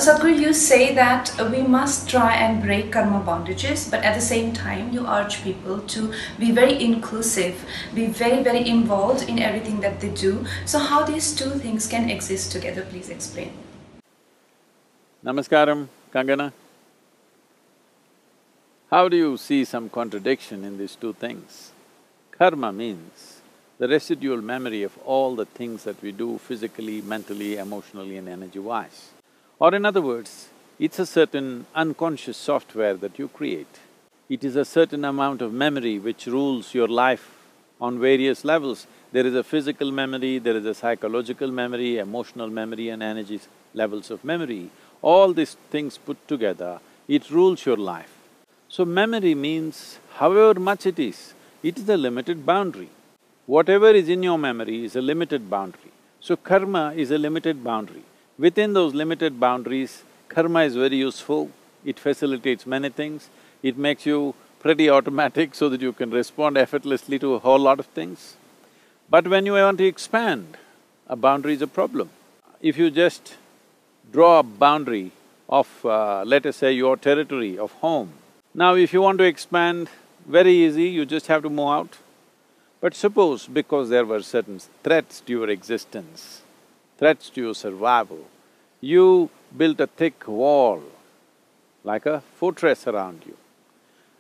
So Sadhguru, you say that we must try and break karma bondages, but at the same time you urge people to be very inclusive, be very involved in everything that they do. So how these two things can exist together, please explain. Namaskaram, Kangana. How do you see some contradiction in these two things? Karma means the residual memory of all the things that we do physically, mentally, emotionally and energy-wise. Or in other words, it's a certain unconscious software that you create. It is a certain amount of memory which rules your life on various levels. There is a physical memory, there is a psychological memory, emotional memory and energy levels of memory. All these things put together, it rules your life. So memory means however much it is a limited boundary. Whatever is in your memory is a limited boundary. So karma is a limited boundary. Within those limited boundaries, karma is very useful, it facilitates many things, it makes you pretty automatic so that you can respond effortlessly to a whole lot of things. But when you want to expand, a boundary is a problem. If you just draw a boundary of, let us say, your territory of home, now if you want to expand, very easy, you just have to move out. But suppose because there were certain threats to your existence, threats to your survival, you built a thick wall, like a fortress around you.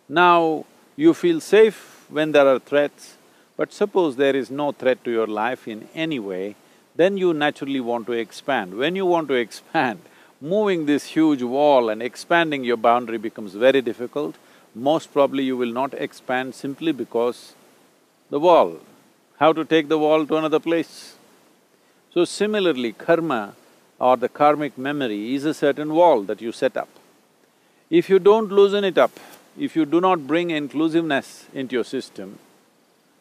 Now, you feel safe when there are threats, but suppose there is no threat to your life in any way, then you naturally want to expand. When you want to expand, moving this huge wall and expanding your boundary becomes very difficult. Most probably you will not expand simply because the wall, how to take the wall to another place? So similarly, karma or the karmic memory is a certain wall that you set up. If you don't loosen it up, if you do not bring inclusiveness into your system,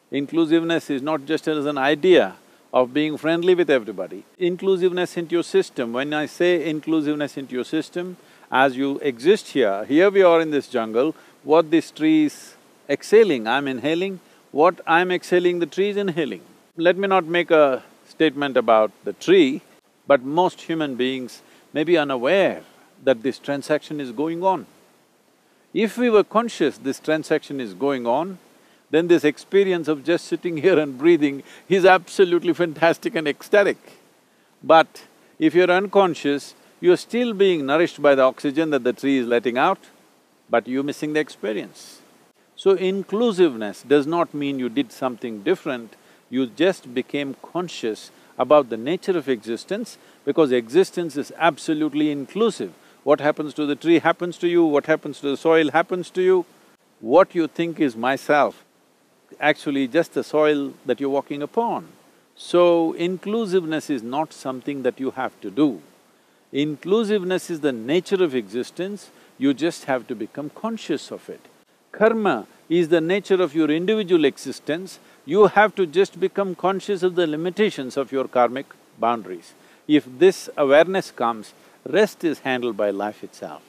inclusiveness is not just as an idea of being friendly with everybody. Inclusiveness into your system, when I say inclusiveness into your system, as you exist here we are in this jungle, what this tree is exhaling, I'm inhaling, what I'm exhaling, the tree is inhaling. Let me not make a statement about the tree, but most human beings may be unaware that this transaction is going on. If we were conscious this transaction is going on, then this experience of just sitting here and breathing is absolutely fantastic and ecstatic. But if you're unconscious, you're still being nourished by the oxygen that the tree is letting out, but you're missing the experience. So inclusiveness does not mean you did something different, you just became conscious about the nature of existence, because existence is absolutely inclusive. What happens to the tree happens to you, what happens to the soil happens to you. What you think is myself, actually just the soil that you're walking upon. So inclusiveness is not something that you have to do. Inclusiveness is the nature of existence, you just have to become conscious of it. Karma is the nature of your individual existence, you have to just become conscious of the limitations of your karmic boundaries. If this awareness comes, rest is handled by life itself.